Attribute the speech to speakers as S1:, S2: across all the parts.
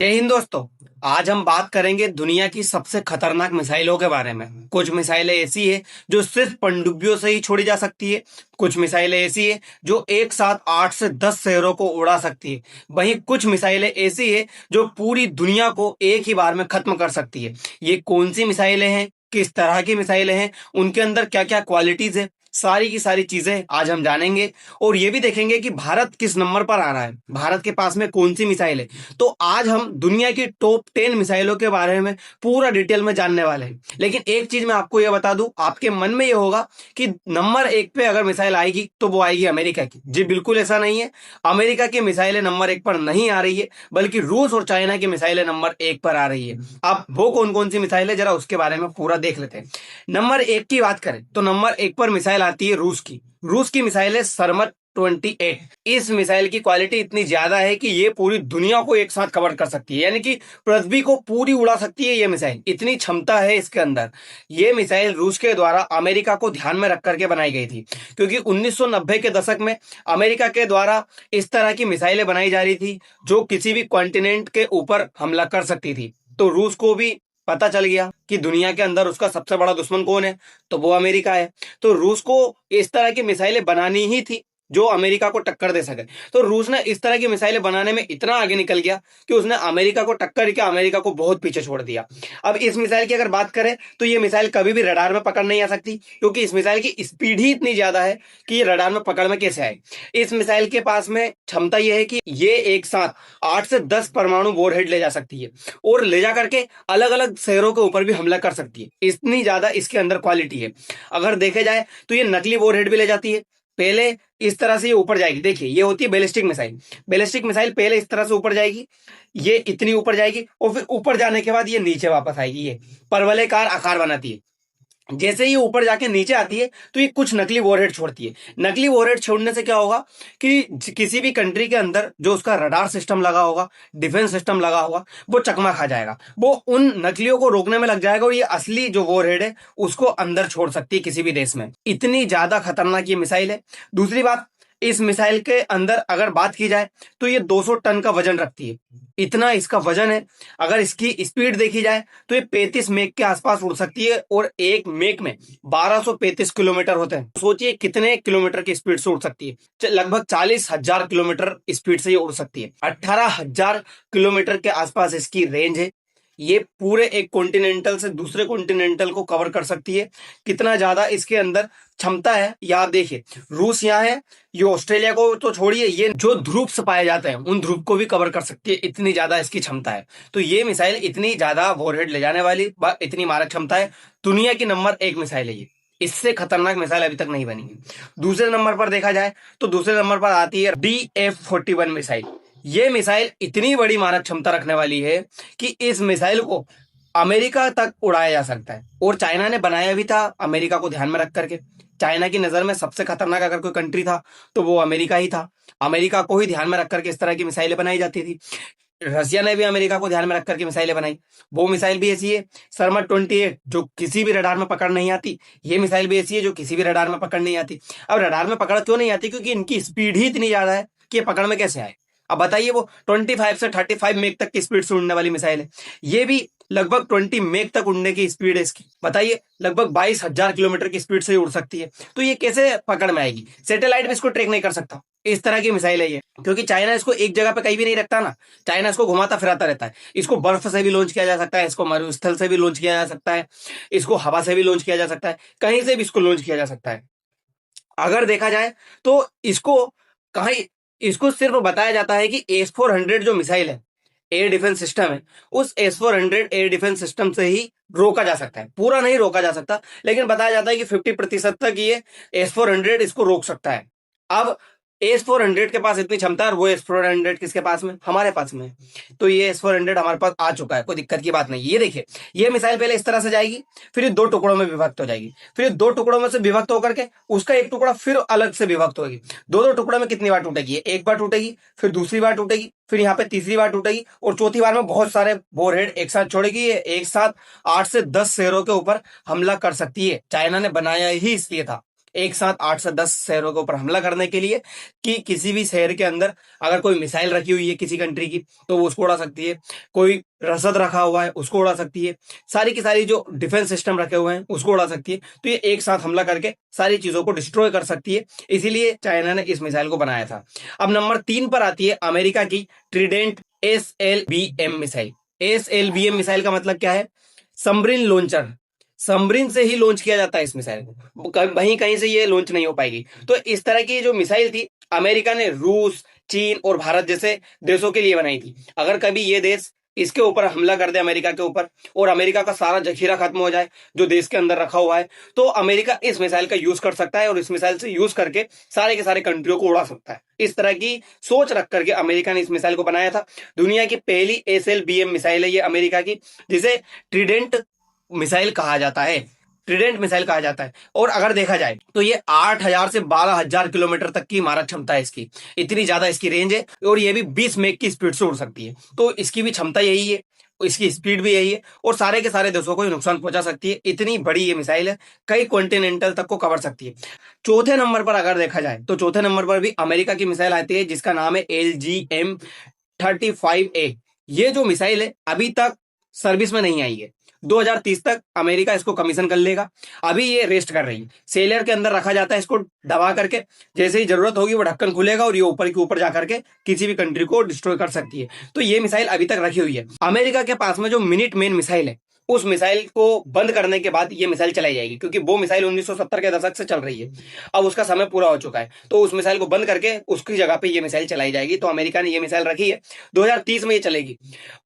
S1: जय हिंद दोस्तों। आज हम बात करेंगे दुनिया की सबसे खतरनाक मिसाइलों के बारे में। कुछ मिसाइलें ऐसी है जो सिर्फ पनडुब्बियों से ही छोड़ी जा सकती है। कुछ मिसाइलें ऐसी है जो एक साथ 8 से 10 शहरों को उड़ा सकती है। वहीं कुछ मिसाइलें ऐसी है जो पूरी दुनिया को एक ही बार में खत्म कर सकती है। ये कौन सी मिसाइलें हैं, किस तरह की मिसाइलें हैं, उनके अंदर क्या क्या क्वालिटीज है, सारी की सारी चीजें आज हम जानेंगे। और ये भी देखेंगे कि भारत किस नंबर पर आ रहा है, भारत के पास में कौन सी मिसाइल है। तो आज हम दुनिया की टॉप 10 मिसाइलों के बारे में पूरा डिटेल में जानने वाले हैं। लेकिन एक चीज मैं आपको यह बता दूं, आपके मन में ये होगा कि नंबर 1 पे अगर मिसाइल आएगी तो वो आएगी अमेरिका की। जी बिल्कुल ऐसा नहीं है। अमेरिका की मिसाइलें नंबर 1 पर नहीं आ रही है, बल्कि रूस और चाइना की मिसाइलें नंबर 1 पर आ रही है। अब वो कौन कौन सी मिसाइल है जरा उसके बारे में पूरा देख लेते हैं। नंबर 1 की बात करें तो नंबर 1 पर मिसाइल आती है रूस की। रूस की मिसाइल है सरमत 28। इस मिसाइल की क्वालिटी इतनी ज्यादा है कि ये पूरी दुनिया को एक साथ कवर कर सकती है, यानी कि पृथ्वी को पूरी उड़ा सकती है। ये मिसाइल इतनी क्षमता है इसके अंदर। ये मिसाइल रूस के द्वारा अमेरिका को ध्यान में रख करके बनाई गई थी, क्योंकि 1990 के दशक में अमेरिका के द्वारा इस तरह की मिसाइलें बनाई जा रही थी जो किसी भी कॉन्टिनेंट के ऊपर हमला कर सकती थी। तो रूस को भी पता चल गया कि दुनिया के अंदर उसका सबसे बड़ा दुश्मन कौन है, तो वो अमेरिका है। तो रूस को इस तरह की मिसाइलें बनानी ही थी जो अमेरिका को टक्कर दे सके। तो रूस ने इस तरह की मिसाइलें बनाने में इतना आगे निकल गया कि उसने अमेरिका को टक्कर के अमेरिका को बहुत पीछे छोड़ दिया। अब इस मिसाइल की अगर बात करें तो ये मिसाइल कभी भी रडार में पकड़ नहीं आ सकती, क्योंकि इस मिसाइल की स्पीड ही इतनी ज्यादा है कि ये रडार में पकड़ में कैसे आए। इस मिसाइल के पास में क्षमता यह है कि ये एक साथ 8 से 10 परमाणु वॉरहेड ले जा सकती है और ले जा करके अलग अलग शहरों के ऊपर भी हमला कर सकती है। इतनी ज्यादा इसके अंदर क्वालिटी है। अगर देखे जाए तो ये नकली वॉरहेड भी ले जाती है। पहले इस तरह से ये ऊपर जाएगी, देखिए ये होती है बैलिस्टिक मिसाइल। बैलिस्टिक मिसाइल पहले इस तरह से ऊपर जाएगी, ये इतनी ऊपर जाएगी और फिर ऊपर जाने के बाद ये नीचे वापस आएगी। ये परवलयकार आकार बनाती है। जैसे ही ऊपर जाके नीचे आती है तो ये कुछ नकली वॉरहेड छोड़ती है। नकली वॉरहेड छोड़ने से क्या होगा कि किसी भी कंट्री के अंदर जो उसका रडार सिस्टम लगा होगा, डिफेंस सिस्टम लगा होगा, वो चकमा खा जाएगा। वो उन नकलियों को रोकने में लग जाएगा और ये असली जो वॉरहेड है उसको अंदर छोड़ सकती है किसी भी देश में। इतनी ज्यादा खतरनाक ये मिसाइल है। दूसरी बात, इस मिसाइल के अंदर अगर बात की जाए तो ये 200 टन का वजन रखती है। इतना इसका वजन है। अगर इसकी स्पीड देखी जाए तो ये 35 मेक के आसपास उड़ सकती है और एक मेक में 1235 किलोमीटर होते हैं। सोचिए कितने किलोमीटर की स्पीड से उड़ सकती है। लगभग 40,000 किलोमीटर स्पीड से ये उड़ सकती है। 18,000 किलोमीटर के आसपास इसकी रेंज है। ये पूरे एक कॉन्टिनेंटल से दूसरे कॉन्टिनेंटल को कवर कर सकती है। कितना ज्यादा इसके अंदर क्षमता है ये आप देखिए। रूस यहाँ है, ये ऑस्ट्रेलिया को तो छोड़िए, ये जो ध्रुव से पाए जाते हैं उन ध्रुव को भी कवर कर सकती है। इतनी ज्यादा इसकी क्षमता है। तो ये मिसाइल इतनी ज्यादा वॉरहेड ले जाने वाली, इतनी मारक क्षमता है। दुनिया की नंबर 1 मिसाइल है ये। इससे खतरनाक मिसाइल अभी तक नहीं बनी है। दूसरे नंबर पर देखा जाए तो दूसरे नंबर पर आती है DF-41 मिसाइल। ये मिसाइल इतनी बड़ी मारक क्षमता रखने वाली है कि इस मिसाइल को अमेरिका तक उड़ाया जा सकता है। और चाइना ने बनाया भी था अमेरिका को ध्यान में रख करके। चाइना की नजर में सबसे खतरनाक अगर कोई कंट्री था तो वो अमेरिका ही था। अमेरिका को ही ध्यान में रख करके इस तरह की मिसाइलें बनाई जाती थी। रशिया ने भी अमेरिका को ध्यान में रख करके मिसाइलें बनाई। वो मिसाइल भी ऐसी है सरमत 28, जो किसी भी रडार में पकड़ नहीं आती। ये मिसाइल भी ऐसी है जो किसी भी रडार में पकड़ नहीं आती। अब रडार में पकड़ क्यों नहीं आती? क्योंकि इनकी स्पीड ही इतनी ज्यादा है कि ये पकड़ में कैसे आए। अब बताइए, वो 25 से 35 मेक तक की स्पीड से उड़ने वाली मिसाइल है। ये भी लगभग 20 मेक तक उड़ने की स्पीड है इसकी। बताइए, लगभग 22,000 किलोमीटर की स्पीड से उड़ सकती है। तो ये कैसे पकड़ में आएगी? सैटेलाइट भी इसको ट्रैक नहीं कर सकता। इस तरह की मिसाइल है ये, क्योंकि चाइना इसको एक जगह पे कहीं भी नहीं रखता ना। चाइना इसको घुमाता फिराता रहता है। इसको बर्फ से भी लॉन्च किया जा सकता है, इसको मरुस्थल से भी लॉन्च किया जा सकता है, इसको हवा से भी लॉन्च किया जा सकता है, कहीं से भी इसको लॉन्च किया जा सकता है। अगर देखा जाए तो इसको कहीं इसको सिर्फ बताया जाता है कि S-400 जो मिसाइल है, एयर डिफेंस सिस्टम है, उस S-400 एयर डिफेंस सिस्टम से ही रोका जा सकता है। पूरा नहीं रोका जा सकता, लेकिन बताया जाता है कि 50% तक ये S-400 इसको रोक सकता है। अब S-400 के पास इतनी क्षमता है और वो S-400 किसके पास में? हमारे पास में। तो ये S-400 हमारे पास आ चुका है, कोई दिक्कत की बात नहीं। ये देखिए, ये मिसाइल पहले इस तरह से जाएगी, फिर ये 2 टुकड़ों में विभक्त हो जाएगी, फिर ये 2 टुकड़ों में से विभक्त होकर के उसका एक टुकड़ा फिर अलग से विभक्त होगी। 2-2 टुकड़ों में कितनी बार टूटेगी? एक बार टूटेगी, फिर दूसरी बार टूटेगी, फिर यहाँ पे तीसरी बार टूटेगी और चौथी बार में बहुत सारे वॉरहेड एक साथ छोड़ेगी। ये एक साथ 8 से 10 शहरों के ऊपर हमला कर सकती है। चाइना ने बनाया ही इसलिए था एक साथ 8 से 10 शहरों के ऊपर हमला करने के लिए, कि किसी भी शहर के अंदर अगर कोई मिसाइल रखी हुई है किसी कंट्री की तो वो उसको उड़ा सकती है, कोई रसद रखा हुआ है उसको उड़ा सकती है, सारी की सारी जो डिफेंस सिस्टम रखे हुए हैं उसको उड़ा सकती है। तो ये एक साथ हमला करके सारी चीजों को डिस्ट्रॉय कर सकती है, इसीलिए चाइना ने इस मिसाइल को बनाया था। अब नंबर 3 पर आती है अमेरिका की Trident SLBM missile. SLBM missile का मतलब क्या है? Submarine launcher. सबमरीन से ही लॉन्च किया जाता है इस मिसाइल को, वहीं कहीं से ये लॉन्च नहीं हो पाएगी। तो इस तरह की जो मिसाइल थी, अमेरिका ने रूस, चीन और भारत जैसे देशों के लिए बनाई थी। अगर कभी ये देश इसके ऊपर हमला कर दे अमेरिका के ऊपर, और अमेरिका का सारा जखीरा खत्म हो जाए जो देश के अंदर रखा हुआ है, तो अमेरिका इस मिसाइल का यूज कर सकता है और इस मिसाइल से यूज करके सारे के सारे कंट्रियों को उड़ा सकता है। इस तरह की सोच रख करके अमेरिका ने इस मिसाइल को बनाया था। दुनिया की पहली SLBM मिसाइल है ये अमेरिका की, जिसे ट्रीडेंट मिसाइल कहा जाता है। ट्रीडेंट मिसाइल कहा जाता है। और अगर देखा जाए तो ये 8,000 से 12,000 किलोमीटर तक की मारक क्षमता है इसकी, इतनी ज्यादा इसकी रेंज है। और ये भी 20 मेक की स्पीड से उड़ सकती है। तो इसकी भी क्षमता यही है, इसकी स्पीड भी यही है, और सारे के सारे देशों को ये नुकसान पहुंचा सकती है। इतनी बड़ी ये मिसाइल है, कई कॉन्टिनेंटल तक को कवर सकती है। चौथे नंबर पर अगर देखा जाए तो चौथे नंबर पर भी अमेरिका की मिसाइल आती है, जिसका नाम है LGM-35A। ये जो मिसाइल है अभी तक सर्विस में नहीं आई है। 2030 तक अमेरिका इसको कमीशन कर लेगा। अभी ये रेस्ट कर रही है, सेलर के अंदर रखा जाता है इसको दबा करके। जैसे ही जरूरत होगी वो ढक्कन खुलेगा और ये ऊपर के ऊपर जा करके किसी भी कंट्री को डिस्ट्रॉय कर सकती है। तो ये मिसाइल अभी तक रखी हुई है। अमेरिका के पास में जो मिनट मैन मिसाइल है, उस मिसाइल को बंद करने के बाद ये मिसाइल चलाई जाएगी, क्योंकि वो मिसाइल 1970 के दशक से चल रही है। अब उसका समय पूरा हो चुका है, तो उस मिसाइल को बंद करके उसकी जगह पे ये मिसाइल चलाई जाएगी। तो अमेरिका ने ये मिसाइल रखी है, 2030 में ये चलेगी।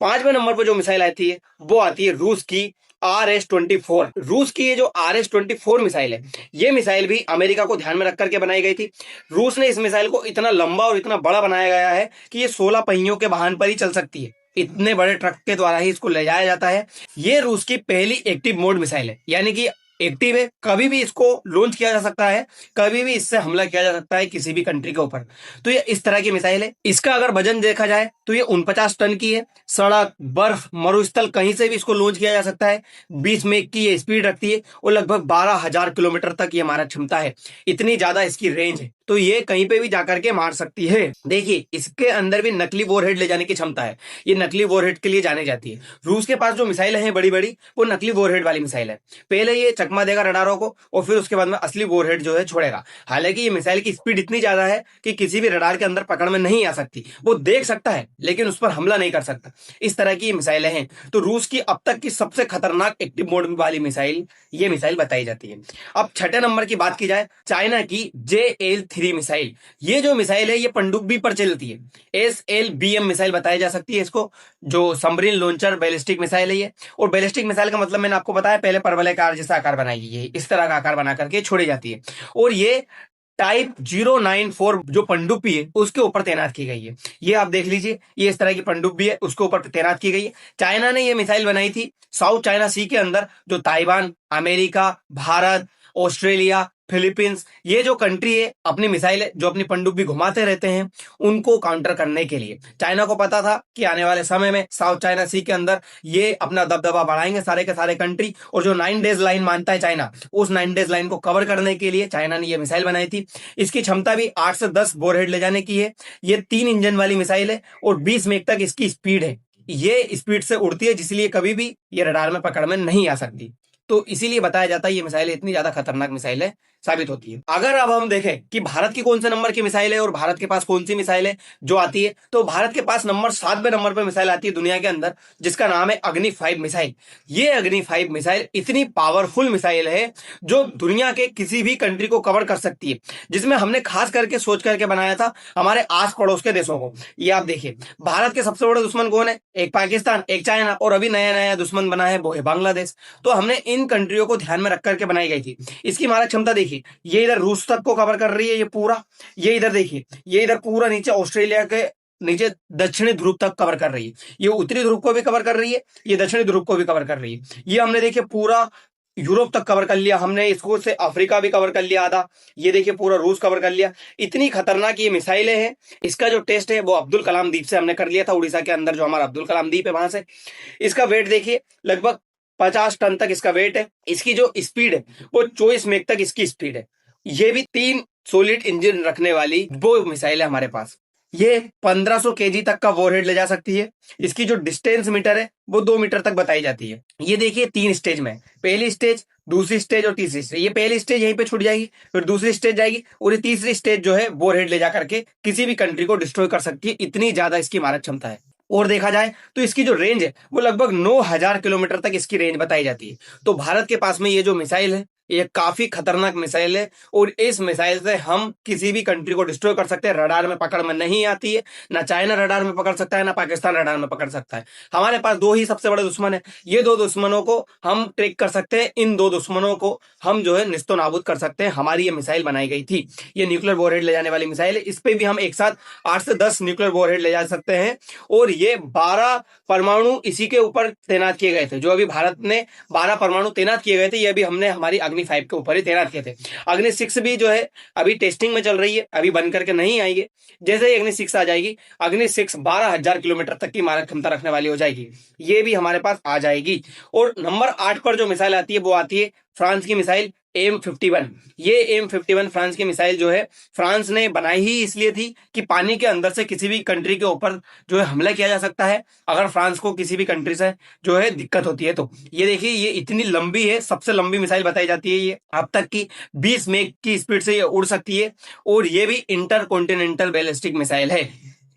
S1: 5वें नंबर पर जो मिसाइल आती है वो आती है रूस की RS-24। रूस की ये जो RS-24 मिसाइल है, ये मिसाइल भी अमेरिका को ध्यान में रख करके बनाई गई थी। रूस ने इस मिसाइल को इतना लंबा और इतना बड़ा बनाया गया है कि ये 16 पहियों के वाहन पर ही चल सकती है। इतने बड़े ट्रक के द्वारा ही इसको ले जाया जाता है। ये रूस की पहली एक्टिव मोड मिसाइल है, यानी कि एक्टिव है, कभी भी इसको लॉन्च किया जा सकता है, कभी भी इससे हमला किया जा सकता है किसी भी कंट्री के ऊपर। तो ये इस तरह की मिसाइल है। इसका अगर वजन देखा जाए तो ये 49 टन की है। सड़क, बर्फ, मरुस्थल कहीं से भी इसको लॉन्च किया जा सकता है। 20 मेक की ये स्पीड रखती है और लगभग 12,000 किलोमीटर तक ये मारक क्षमता है। इतनी ज्यादा इसकी रेंज है, तो ये कहीं पे भी जाकर के मार सकती है। देखिए, इसके अंदर भी नकली वॉरहेड ले जाने की क्षमता है। ये नकली वॉरहेड के लिए जानी जाती है। रूस के पास जो मिसाइल है बड़ी बड़ी, वो नकली वॉरहेड वाली मिसाइल है। पहले ये चकमा देगा रडारों को और फिर उसके बाद में असली वॉरहेड जो है छोड़ेगा। हालांकि ये मिसाइल की स्पीड इतनी ज्यादा है कि किसी भी रडार के अंदर पकड़ में नहीं आ सकती। वो देख सकता है लेकिन उस पर हमला नहीं कर सकता। इस तरह की मिसाइलें हैं। तो रूस की अब तक की सबसे खतरनाक एक्टिव मोड वाली मिसाइल ये मिसाइल बताई जाती है। अब छठे नंबर की बात की जाए, चाइना की JL-3 मिसाइल। ये जो मिसाइल है ये पनडुब्बी पर चलती है। SLBM मिसाइल बताई जा सकती है इसको, जो सबमरीन लॉन्चर बैलिस्टिक मिसाइल है ये। और बैलिस्टिक मिसाइल का मतलब मैंने आपको बताया, पहले परवलयाकार जैसा आकार बनाएगी, ये इस तरह का आकार बना करके छोड़ी जाती है। और ये टाइप 094 जो पनडुब्बी है उसके ऊपर तैनात की गई है। ये आप देख लीजिए, ये इस तरह की पनडुब्बी है, उसके ऊपर तैनात की गई है। चाइना ने ये मिसाइल बनाई थी साउथ चाइना सी के अंदर, जो Taiwan, America, Bharat, Australia, Philippines, ये जो कंट्री है अपनी मिसाइल जो अपनी पनडुब्बी घुमाते रहते हैं, उनको काउंटर करने के लिए चाइना को पता था कि आने वाले समय में साउथ चाइना सी के अंदर ये अपना दबदबा बढ़ाएंगे सारे के सारे कंट्री। और जो 9 डेज लाइन मानता है चाइना, उस 9 डेज लाइन को कवर करने के लिए चाइना ने ये मिसाइल बनाई थी। इसकी क्षमता भी 8 से 10 बोरहेड ले जाने की है। ये 3 इंजन वाली मिसाइल है और 20 मेक तक इसकी स्पीड है। ये स्पीड से उड़ती है, जिसलिए कभी भी ये रडार में पकड़ में नहीं आ सकती। तो इसीलिए बताया जाता है ये मिसाइल इतनी ज्यादा खतरनाक मिसाइल है साबित होती है। अगर अब हम देखें कि भारत की कौन से नंबर की मिसाइल है और भारत के पास कौन सी मिसाइल है जो आती है, तो भारत के पास नंबर 7वें नंबर पर मिसाइल आती है दुनिया के अंदर, जिसका नाम है अग्नि 5 मिसाइल। ये अग्नि 5 मिसाइल इतनी पावरफुल मिसाइल है जो दुनिया के किसी भी कंट्री को कवर कर सकती है, जिसमें हमने खास करके सोच करके बनाया था हमारे आस पड़ोस के देशों को। ये आप देखिए, भारत के सबसे बड़े दुश्मन कौन है? एक पाकिस्तान, एक चाइना, और अभी नया नया दुश्मन बना है वो है बांग्लादेश। तो हमने इन कंट्रियों को ध्यान में रख करके बनाई गई थी। इसकी मारक क्षमता देखिए, ये इधर रूस तक को कवर कर रही है ये पूरा। ये इधर देखिए, ये इधर पूरा नीचे ऑस्ट्रेलिया के नीचे दक्षिणी ध्रुव तक कवर कर रही है। ये उत्तरी ध्रुव को भी कवर कर रही है, ये दक्षिणी ध्रुव को भी कवर कर रही है। ये हमने देखिए पूरा यूरोप तक कवर कर लिया हमने, इसको से अफ्रीका भी कवर कर लिया आधा। ये देखिए पूरा रूस कवर कर लिया। इतनी खतरनाक ये मिसाइलें हैं। इसका जो टेस्ट है वो अब्दुल कलाम द्वीप से हमने कर लिया था, उड़ीसा के अंदर जो हमारा अब्दुल कलाम द्वीप है वहां से। इसका वेट देखिए, लगभग 50 टन तक इसका वेट है। इसकी जो स्पीड है वो 24 मेक तक इसकी स्पीड है। ये भी 3 सॉलिड इंजन रखने वाली वो मिसाइल है हमारे पास। ये 1500 केजी तक का वॉरहेड ले जा सकती है। इसकी जो डिस्टेंस मीटर है वो 2 मीटर तक बताई जाती है। ये देखिए 3 स्टेज में, पहली स्टेज, दूसरी स्टेज और तीसरी स्टेज। ये पहली स्टेज यहीं पे छूट जाएगी, फिर दूसरी स्टेज जाएगी और ये तीसरी स्टेज जो है वॉरहेड ले जा करके किसी भी कंट्री को डिस्ट्रॉय कर सकती है। इतनी ज्यादा इसकी मारक क्षमता है। और देखा जाए तो इसकी जो रेंज है वो लगभग 9000 किलोमीटर तक इसकी रेंज बताई जाती है। तो भारत के पास में ये जो मिसाइल है ये काफी खतरनाक मिसाइल है और इस मिसाइल से हम किसी भी कंट्री को डिस्ट्रॉय कर सकते हैं। रडार में पकड़ में नहीं आती है, ना चाइना रडार में पकड़ सकता है, ना पाकिस्तान रडार में पकड़ सकता है। हमारे पास 2 ही सबसे बड़े दुश्मन है। ये 2 दुश्मनों को हम ट्रैक कर सकते हैं। इन 2 दुश्मनों को हम जो है निस्तो नाबूद कर सकते हैं। हमारी ये मिसाइल बनाई गई थी, ये न्यूक्लियर वॉरहेड ले जाने वाली मिसाइल है। इस पे भी हम एक साथ 8 से 10 न्यूक्लियर वॉरहेड ले जा सकते हैं। और ये 12 परमाणु इसी के ऊपर तैनात किए गए थे। जो अभी भारत ने 12 परमाणु तैनात किए गए थे, ये भी हमने हमारी अग्नि 5 के ऊपर ही तैनात किए थे। अग्नि 6 भी जो है अभी टेस्टिंग में चल रही है, अभी बन करके नहीं आई है। जैसे ही अग्नि 6 आ जाएगी, अग्नि 6 12,000 किलोमीटर तक की मारक क्षमता रखने वाली हो जाएगी। ये भी हमारे पास आ जाएगी। और नंबर 8 पर जो मिसाइल आती है वो आती है फ्रांस की मिसाइल M51। ये M51 फ्रांस की मिसाइल जो है फ्रांस ने बनाई ही इसलिए थी कि पानी के अंदर से किसी भी कंट्री के ऊपर जो है हमला किया जा सकता है अगर फ्रांस को किसी भी कंट्री से जो है दिक्कत होती है। तो ये देखिए ये इतनी लंबी है, सबसे लंबी मिसाइल बताई जाती है। ये अब तक की 20 मेक की स्पीड से ये उड़ सकती है। और ये भी इंटर कॉन्टिनेंटल बैलिस्टिक मिसाइल है,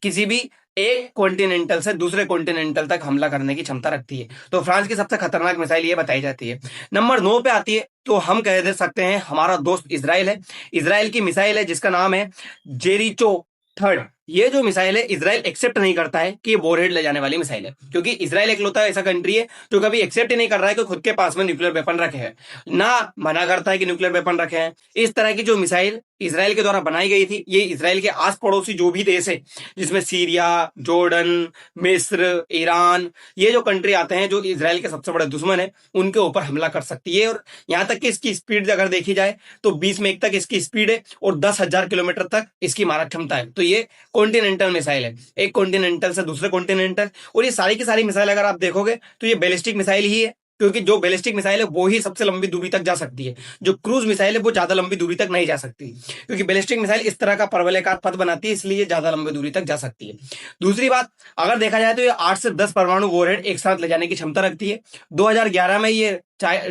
S1: किसी भी एक कॉन्टिनेंटल से दूसरे कॉन्टिनेंटल तक हमला करने की क्षमता रखती है। तो फ्रांस की सबसे खतरनाक मिसाइल ये बताई जाती है। नंबर 9 पे आती है तो हम कह दे सकते हैं हमारा दोस्त इजराइल है। इजराइल की मिसाइल है जिसका नाम है जेरिचो थर्ड। ये जो मिसाइल है इजराइल एक्सेप्ट नहीं करता है कि ये वॉरहेड ले जाने वाली मिसाइल है, क्योंकि इजराइल एकलौता ऐसा कंट्री है जो कभी एक्सेप्ट ही नहीं कर रहा है कि खुद के पास में न्यूक्लियर वेपन रखे हैं, ना मना करता है कि न्यूक्लियर वेपन रखे हैं। इस तरह की जो मिसाइल इजराइल के द्वारा बनाई गई थी, ये इजराइल के आस पड़ोसी जो भी देश है जिसमें सीरिया, जॉर्डन, मिस्र, ईरान, ये जो कंट्री आते हैं जो इजराइल के सबसे बड़े दुश्मन है, उनके ऊपर हमला कर सकती है। और यहाँ तक कि इसकी स्पीड अगर देखी जाए तो 20 मेक तक इसकी स्पीड है और 10,000 किलोमीटर तक इसकी मारक क्षमता है। तो ये कॉन्टिनेंटल मिसाइल है, एक कॉन्टिनेंटल से दूसरे कॉन्टिनेंटल। और ये सारी की सारी मिसाइल अगर आप देखोगे तो ये बैलिस्टिक मिसाइल ही है, क्योंकि जो बैलिस्टिक मिसाइल है वो ही सबसे लंबी दूरी तक जा सकती है। जो क्रूज मिसाइल है वो ज्यादा लंबी दूरी तक नहीं जा सकती, क्योंकि बैलिस्टिक मिसाइल इस तरह का परवलयकार पथ बनाती है, इसलिए ज्यादा लंबी दूरी तक जा सकती है। दूसरी बात, अगर देखा जाए तो ये 8 से 10 परमाणु वॉरहेड एक साथ ले जाने की क्षमता रखती है। 2011 में ये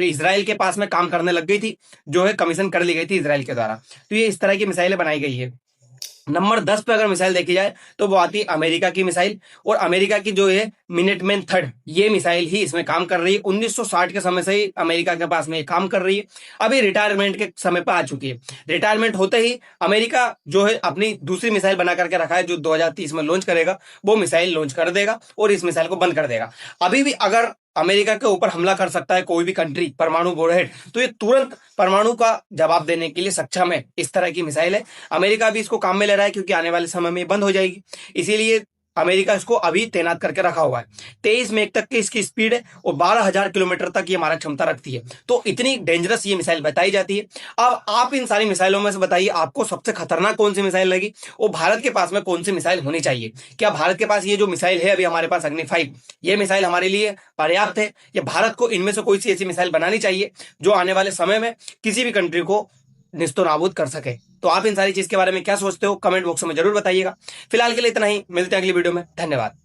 S1: इसराइल के पास में काम करने लग गई थी, जो है कमीशन कर ली गई थी इसराइल के द्वारा। तो ये इस तरह की मिसाइलें बनाई गई है। नंबर 10 पे अगर मिसाइल देखी जाए तो वो आती है अमेरिका की मिसाइल। और अमेरिका की जो है मिनटमैन थर्ड, ये मिसाइल ही इसमें काम कर रही है। 1960 के समय से ही अमेरिका के पास में ये काम कर रही है, अभी रिटायरमेंट के समय पर आ चुकी है। रिटायरमेंट होते ही अमेरिका जो है अपनी दूसरी मिसाइल बना करके रखा है जो 2030 में लॉन्च करेगा, वो मिसाइल लॉन्च कर देगा और इस मिसाइल को बंद कर देगा। अभी भी अगर अमेरिका के ऊपर हमला कर सकता है कोई भी कंट्री परमाणु वॉरहेड, तो ये तुरंत परमाणु का जवाब देने के लिए सक्षम है। इस तरह की मिसाइल है। अमेरिका भी इसको काम में ले रहा है क्योंकि आने वाले समय में ये बंद हो जाएगी, इसीलिए अमेरिका इसको अभी तैनात करके रखा हुआ है। 23 मेक तक की इसकी स्पीड है और 12,000 किलोमीटर तक ये मारक क्षमता रखती है। तो इतनी डेंजरस ये मिसाइल बताई जाती है। अब आप इन सारी मिसाइलों में से बताइए आपको सबसे खतरनाक कौन सी मिसाइल लगी और भारत के पास में कौन सी मिसाइल होनी चाहिए। क्या भारत के पास ये जो मिसाइल है अभी हमारे पास अग्नि 5, ये मिसाइल हमारे लिए पर्याप्त है, या भारत को इनमें से कोई सी ऐसी मिसाइल बनानी चाहिए जो आने वाले समय में किसी भी कंट्री को निस्तो नाबूद कर सके। तो आप इन सारी चीज के बारे में क्या सोचते हो कमेंट बॉक्स में जरूर बताइएगा। फिलहाल के लिए इतना ही, मिलते हैं अगली वीडियो में। धन्यवाद।